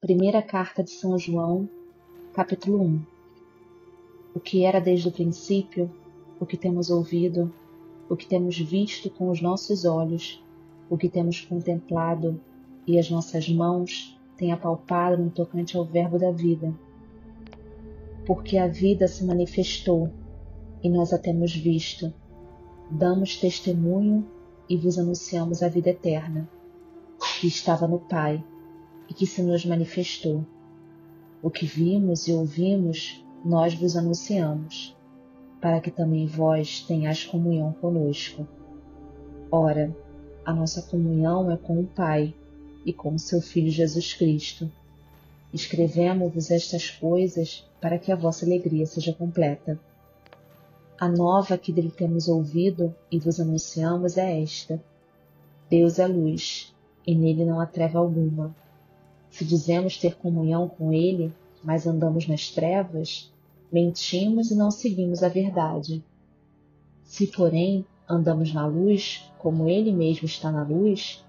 Primeira carta de São João, capítulo 1. O que era desde o princípio, o que temos ouvido, o que temos visto com os nossos olhos, o que temos contemplado e as nossas mãos têm apalpado no tocante ao verbo da vida. Porque a vida se manifestou e nós a temos visto. Damos testemunho e vos anunciamos a vida eterna, que estava no Pai e que se nos manifestou. O que vimos e ouvimos, nós vos anunciamos, para que também vós tenhais comunhão conosco. Ora, a nossa comunhão é com o Pai e com o seu Filho Jesus Cristo. Escrevemo-vos estas coisas para que a vossa alegria seja completa. A nova que dele temos ouvido e vos anunciamos é esta: Deus é luz, e nele não há treva alguma. Se dizemos ter comunhão com ele, mas andamos nas trevas, mentimos e não seguimos a verdade. Se, porém, andamos na luz, como ele mesmo está na luz,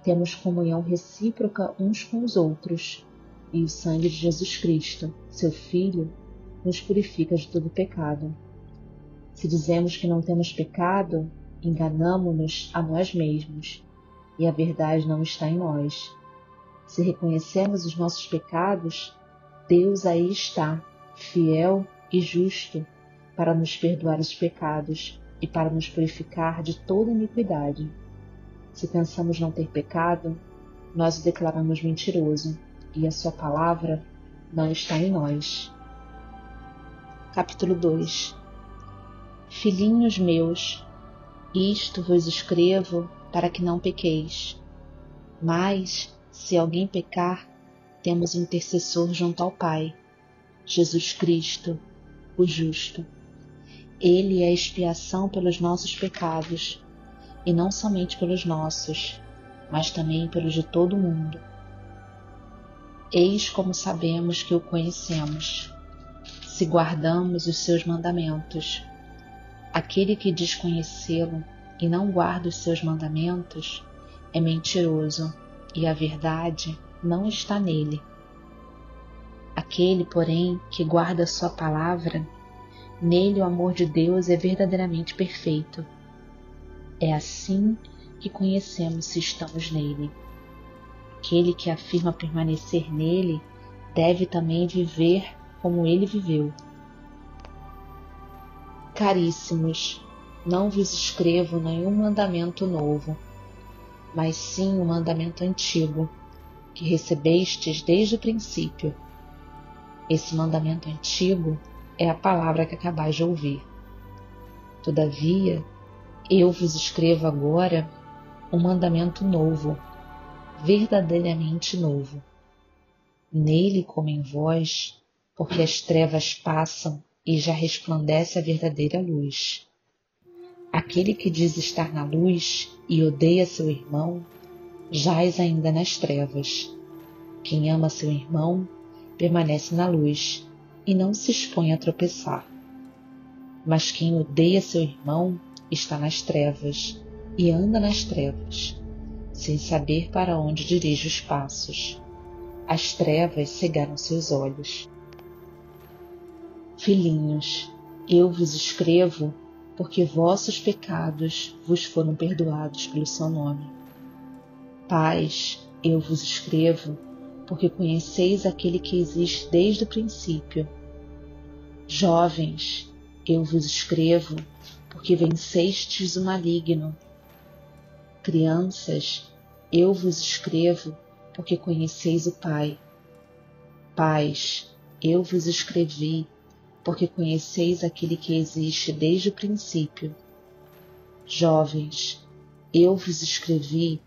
temos comunhão recíproca uns com os outros, e o sangue de Jesus Cristo, seu Filho, nos purifica de todo pecado. Se dizemos que não temos pecado, enganamo-nos a nós mesmos, e a verdade não está em nós. Se reconhecermos os nossos pecados, Deus aí está, fiel e justo, para nos perdoar os pecados e para nos purificar de toda iniquidade. Se pensamos não ter pecado, nós o declaramos mentiroso, e a sua palavra não está em nós. Capítulo 2. Filhinhos meus, isto vos escrevo para que não pequeis. Mas, se alguém pecar, temos um intercessor junto ao Pai, Jesus Cristo, o justo. Ele é a expiação pelos nossos pecados, e não somente pelos nossos, mas também pelos de todo o mundo. Eis como sabemos que o conhecemos, se guardamos os seus mandamentos. Aquele que diz conhecê-lo e não guarda os seus mandamentos é mentiroso, e a verdade não está nele. Aquele, porém, que guarda a sua palavra, nele o amor de Deus é verdadeiramente perfeito. É assim que conhecemos se estamos nele. Aquele que afirma permanecer nele deve também viver como ele viveu. Caríssimos, não vos escrevo nenhum mandamento novo, mas sim um mandamento antigo, que recebestes desde o princípio. Esse mandamento antigo é a palavra que acabais de ouvir. Todavia, eu vos escrevo agora um mandamento novo, verdadeiramente novo. Nele como em vós, porque as trevas passam e já resplandece a verdadeira luz. Aquele que diz estar na luz e odeia seu irmão, jaz ainda nas trevas. Quem ama seu irmão, permanece na luz e não se expõe a tropeçar. Mas quem odeia seu irmão está nas trevas e anda nas trevas, sem saber para onde dirige os passos. As trevas cegaram seus olhos. Filhinhos, eu vos escrevo porque vossos pecados vos foram perdoados pelo seu nome. Pais, eu vos escrevo porque conheceis aquele que existe desde o princípio. Jovens, eu vos escrevo porque vencestes o maligno. Crianças, eu vos escrevo porque conheceis o Pai. Pais, eu vos escrevi porque conheceis aquele que existe desde o princípio. Jovens, eu vos escrevi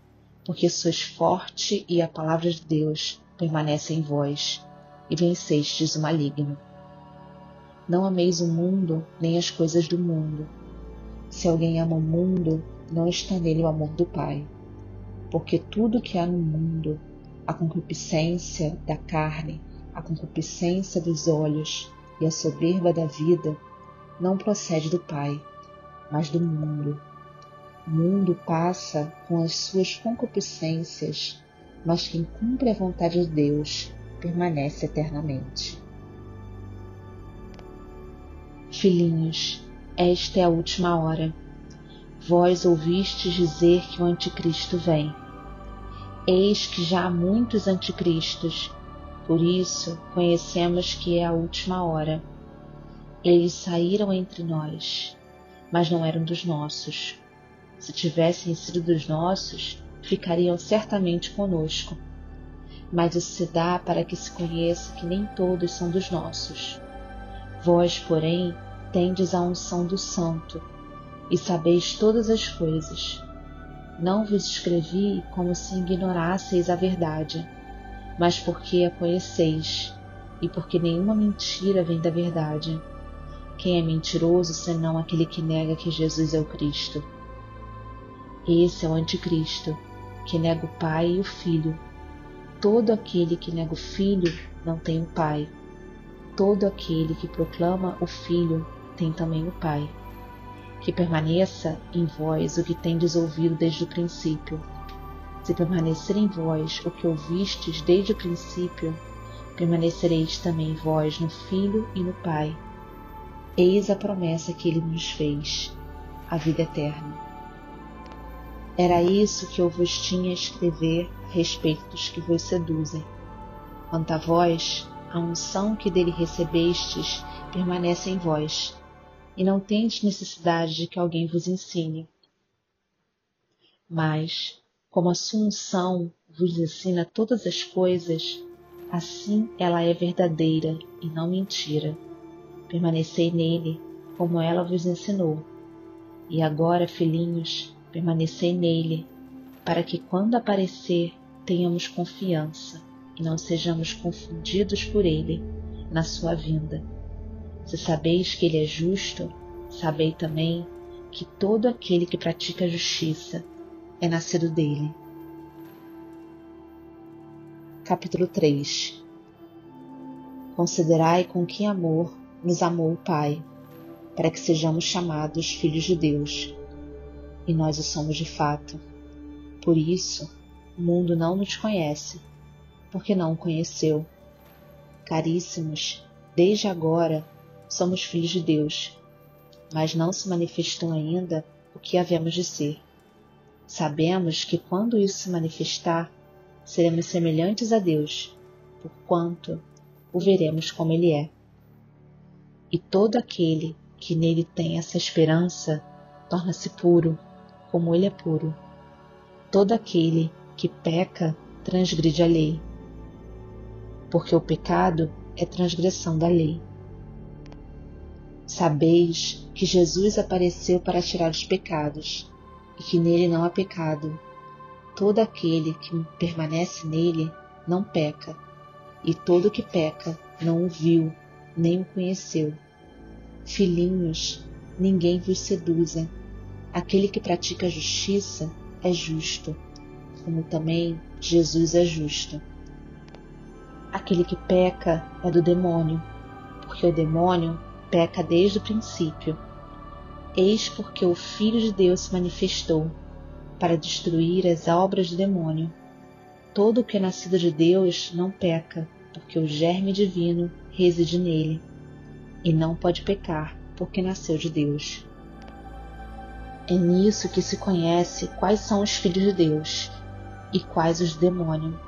porque sois forte e a palavra de Deus permanece em vós, e vencestes o maligno. Não ameis o mundo, nem as coisas do mundo. Se alguém ama o mundo, não está nele o amor do Pai. Porque tudo que há no mundo, a concupiscência da carne, a concupiscência dos olhos e a soberba da vida, não procede do Pai, mas do mundo. O mundo passa com as suas concupiscências, mas quem cumpre a vontade de Deus permanece eternamente. Filhinhos, esta é a última hora. Vós ouvistes dizer que o anticristo vem. Eis que já há muitos anticristos, por isso conhecemos que é a última hora. Eles saíram entre nós, mas não eram dos nossos. Se tivessem sido dos nossos, ficariam certamente conosco. Mas isso se dá para que se conheça que nem todos são dos nossos. Vós, porém, tendes a unção do Santo, e sabeis todas as coisas. Não vos escrevi como se ignorasseis a verdade, mas porque a conheceis, e porque nenhuma mentira vem da verdade. Quem é mentiroso senão aquele que nega que Jesus é o Cristo? Esse é o anticristo, que nega o Pai e o Filho. Todo aquele que nega o Filho não tem o Pai. Todo aquele que proclama o Filho tem também o Pai. Que permaneça em vós o que tendes ouvido desde o princípio. Se permanecer em vós o que ouvistes desde o princípio, permanecereis também vós no Filho e no Pai. Eis a promessa que ele nos fez, a vida eterna. Era isso que eu vos tinha a escrever a respeito dos que vos seduzem. Quanto a vós, a unção que dele recebestes permanece em vós, e não tendes necessidade de que alguém vos ensine. Mas, como a sua unção vos ensina todas as coisas, assim ela é verdadeira e não mentira. Permanecei nele, como ela vos ensinou. E agora, filhinhos, permanecei nele, para que quando aparecer tenhamos confiança e não sejamos confundidos por ele na sua vinda. Se sabeis que ele é justo, sabei também que todo aquele que pratica a justiça é nascido dele. Capítulo 3. Considerai com que amor nos amou o Pai, para que sejamos chamados filhos de Deus. E nós o somos de fato. Por isso, o mundo não nos conhece, porque não o conheceu. Caríssimos, desde agora somos filhos de Deus, mas não se manifestou ainda o que havemos de ser. Sabemos que quando isso se manifestar, seremos semelhantes a Deus, porquanto o veremos como Ele é. E todo aquele que nele tem essa esperança torna-se puro, como Ele é puro. Todo aquele que peca transgride a lei, porque o pecado é transgressão da lei. Sabeis que Jesus apareceu para tirar os pecados, e que nele não há pecado. Todo aquele que permanece nele não peca, e todo que peca não o viu, nem o conheceu. Filhinhos, ninguém vos seduza. Aquele que pratica a justiça é justo, como também Jesus é justo. Aquele que peca é do demônio, porque o demônio peca desde o princípio. Eis porque o Filho de Deus se manifestou, para destruir as obras do demônio. Todo o que é nascido de Deus não peca, porque o germe divino reside nele, e não pode pecar, porque nasceu de Deus. É nisso que se conhece quais são os filhos de Deus, e quais os do demônio.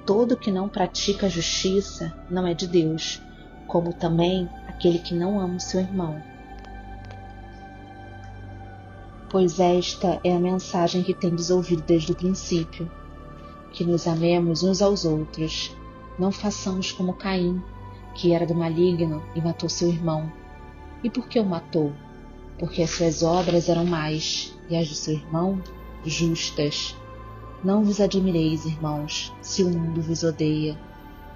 Todo que não pratica a justiça não é de Deus, como também aquele que não ama o seu irmão. Pois esta é a mensagem que tendes ouvido desde o princípio, que nos amemos uns aos outros. Não façamos como Caim, que era do maligno e matou seu irmão. E por que o matou? Porque as suas obras eram más, e as de seu irmão justas. Não vos admireis, irmãos, se o mundo vos odeia.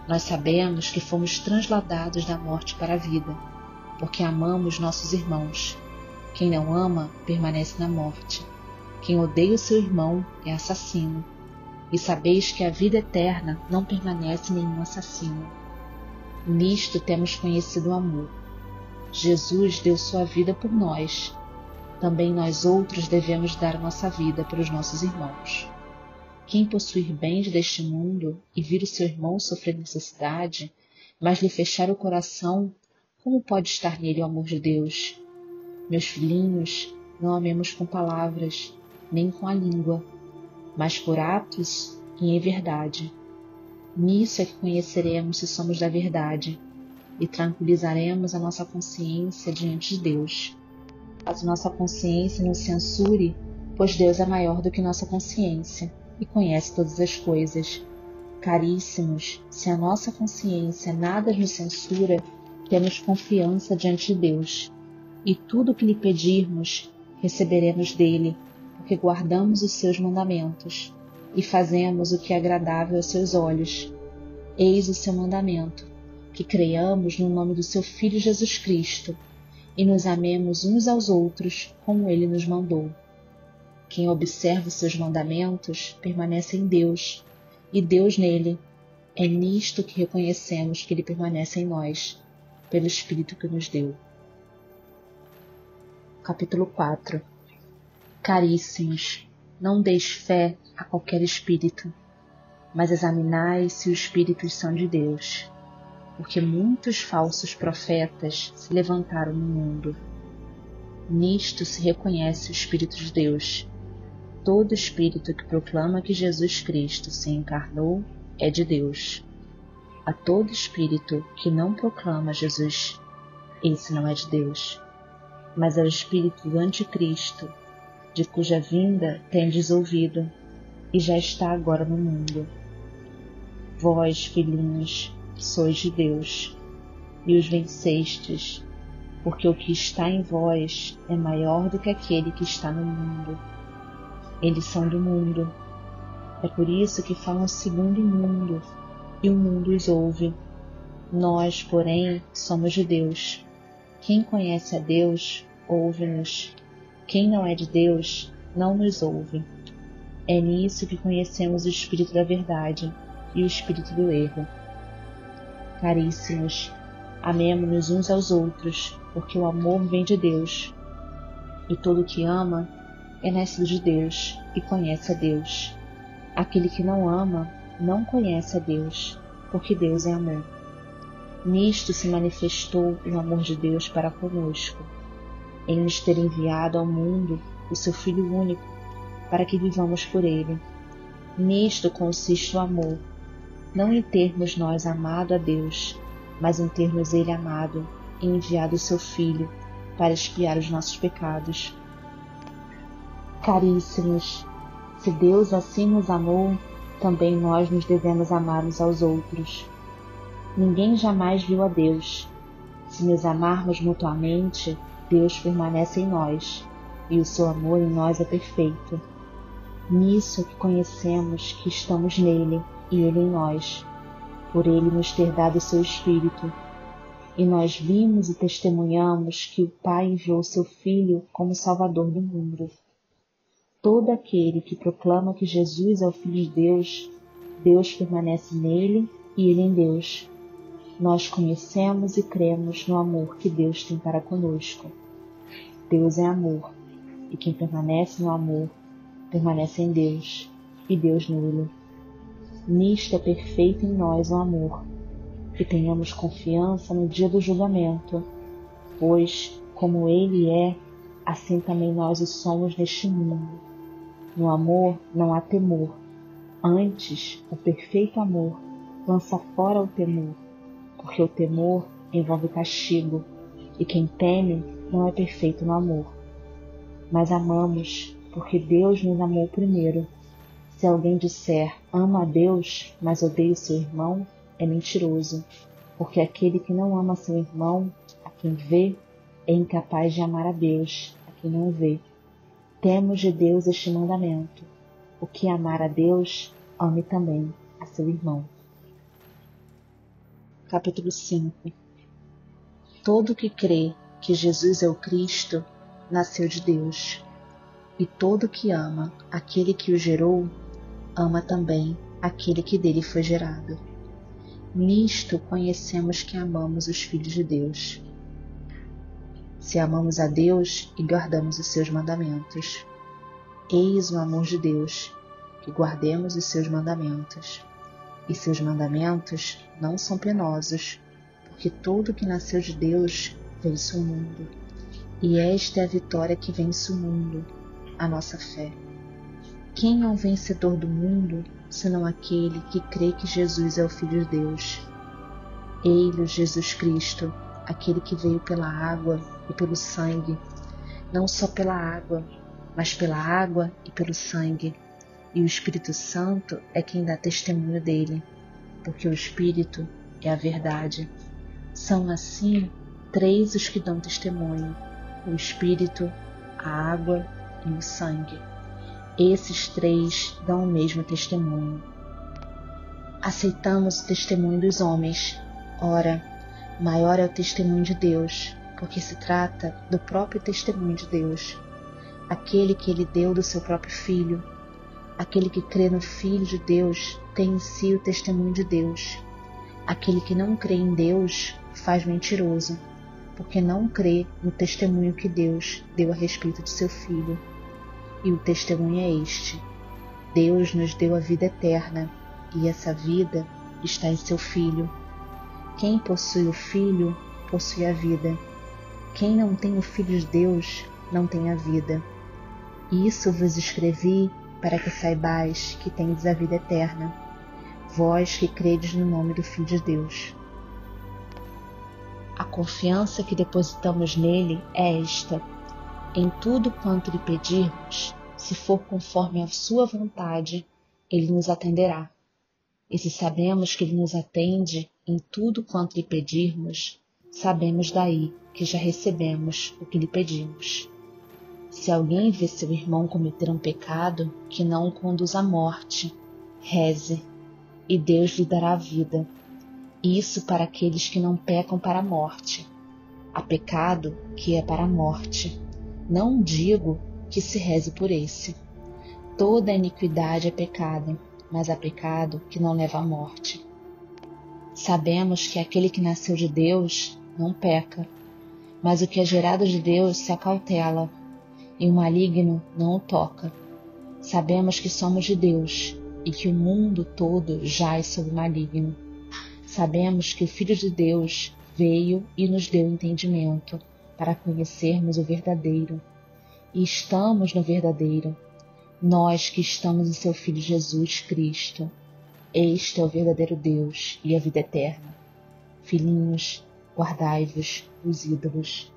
Nós sabemos que fomos transladados da morte para a vida, porque amamos nossos irmãos. Quem não ama, permanece na morte. Quem odeia o seu irmão é assassino. E sabeis que a vida eterna não permanece em nenhum assassino. Nisto temos conhecido o amor. Jesus deu sua vida por nós. Também nós outros devemos dar nossa vida pelos nossos irmãos. Quem possuir bens deste mundo e vir o seu irmão sofrer necessidade, mas lhe fechar o coração, como pode estar nele o amor de Deus? Meus filhinhos, não amemos com palavras, nem com a língua, mas por atos e em verdade. Nisso é que conheceremos se somos da verdade e tranquilizaremos a nossa consciência diante de Deus. Caso nossa consciência nos censure, pois Deus é maior do que nossa consciência e conhece todas as coisas. Caríssimos, se a nossa consciência nada nos censura, temos confiança diante de Deus, e tudo o que lhe pedirmos, receberemos dele, porque guardamos os seus mandamentos, e fazemos o que é agradável aos seus olhos. Eis o seu mandamento, que creiamos no nome do seu Filho Jesus Cristo, e nos amemos uns aos outros, como ele nos mandou. Quem observa os seus mandamentos permanece em Deus, e Deus nele. É nisto que reconhecemos que ele permanece em nós, pelo Espírito que nos deu. Capítulo 4. Caríssimos, não deis fé a qualquer espírito, mas examinai se os espíritos são de Deus, porque muitos falsos profetas se levantaram no mundo. Nisto se reconhece o Espírito de Deus. Todo espírito que proclama que Jesus Cristo se encarnou é de Deus. A todo espírito que não proclama Jesus, esse não é de Deus, mas é o espírito do anticristo, de cuja vinda tendes ouvido, e já está agora no mundo. Vós, filhinhos, sois de Deus, e os vencestes, porque o que está em vós é maior do que aquele que está no mundo. Eles são do mundo. É por isso que falam segundo o mundo, e o mundo os ouve. Nós, porém, somos de Deus. Quem conhece a Deus, ouve-nos. Quem não é de Deus, não nos ouve. É nisso que conhecemos o Espírito da verdade e o Espírito do erro. Caríssimos, amemo-nos uns aos outros, porque o amor vem de Deus. E todo que ama é nascido de Deus e conhece a Deus. Aquele que não ama não conhece a Deus, porque Deus é amor. Nisto se manifestou o amor de Deus para conosco, em nos ter enviado ao mundo o seu Filho único, para que vivamos por ele. Nisto consiste o amor, não em termos nós amado a Deus, mas em termos ele amado e enviado o seu Filho para expiar os nossos pecados. Caríssimos, se Deus assim nos amou, também nós nos devemos amar uns aos outros. Ninguém jamais viu a Deus. Se nos amarmos mutuamente, Deus permanece em nós, e o seu amor em nós é perfeito. Nisso é que conhecemos que estamos nele e ele em nós, por ele nos ter dado o seu Espírito. E nós vimos e testemunhamos que o Pai enviou seu Filho como Salvador do mundo. Todo aquele que proclama que Jesus é o Filho de Deus, Deus permanece nele e ele em Deus. Nós conhecemos e cremos no amor que Deus tem para conosco. Deus é amor, e quem permanece no amor, permanece em Deus, e Deus nele. Nisto é perfeito em nós o amor, que tenhamos confiança no dia do julgamento, pois, como ele é, assim também nós o somos neste mundo. No amor não há temor. Antes, o perfeito amor lança fora o temor, porque o temor envolve castigo, e quem teme não é perfeito no amor. Mas amamos, porque Deus nos amou primeiro. Se alguém disser, ama a Deus, mas odeia o seu irmão, é mentiroso, porque aquele que não ama seu irmão, a quem vê, é incapaz de amar a Deus, a quem não vê. Temos de Deus este mandamento: o que amar a Deus, ame também a seu irmão. Capítulo 5. Todo que crê que Jesus é o Cristo, nasceu de Deus, e todo que ama aquele que o gerou, ama também aquele que dele foi gerado. Nisto conhecemos que amamos os filhos de Deus, se amamos a Deus e guardamos os seus mandamentos. Eis o amor de Deus, que guardemos os seus mandamentos. E seus mandamentos não são penosos, porque tudo que nasceu de Deus vence o mundo. E esta é a vitória que vence o mundo, a nossa fé. Quem é o vencedor do mundo, senão aquele que crê que Jesus é o Filho de Deus? Ele, Jesus Cristo, aquele que veio pela água e pelo sangue, não só pela água, mas pela água e pelo sangue. E o Espírito Santo é quem dá testemunho dele, porque o Espírito é a verdade. São assim três os que dão testemunho: o Espírito, a água e o sangue. Esses três dão o mesmo testemunho. Aceitamos o testemunho dos homens. Ora, maior é o testemunho de Deus, porque se trata do próprio testemunho de Deus, aquele que Ele deu do seu próprio Filho. Aquele que crê no Filho de Deus tem em si o testemunho de Deus. Aquele que não crê em Deus faz mentiroso, porque não crê no testemunho que Deus deu a respeito de seu Filho. E o testemunho é este: Deus nos deu a vida eterna, e essa vida está em seu Filho. Quem possui o Filho, possui a vida. Quem não tem o Filho de Deus, não tem a vida. Isso vos escrevi para que saibais que tendes a vida eterna, vós que credes no nome do Filho de Deus. A confiança que depositamos nele é esta: em tudo quanto lhe pedirmos, se for conforme a sua vontade, ele nos atenderá. E se sabemos que ele nos atende em tudo quanto lhe pedirmos, sabemos daí que já recebemos o que lhe pedimos. Se alguém vê seu irmão cometer um pecado que não o conduz à morte, reze, e Deus lhe dará a vida. Isso para aqueles que não pecam para a morte. Há pecado que é para a morte. Não digo que se reze por esse. Toda iniquidade é pecado, mas há pecado que não leva à morte. Sabemos que aquele que nasceu de Deus não peca, mas o que é gerado de Deus se acautela, e o maligno não o toca. Sabemos que somos de Deus e que o mundo todo jaz sob o maligno. Sabemos que o Filho de Deus veio e nos deu entendimento para conhecermos o verdadeiro. E estamos no verdadeiro, nós que estamos em seu Filho Jesus Cristo. Este é o verdadeiro Deus e a vida eterna. Filhinhos, guardai-vos dos ídolos.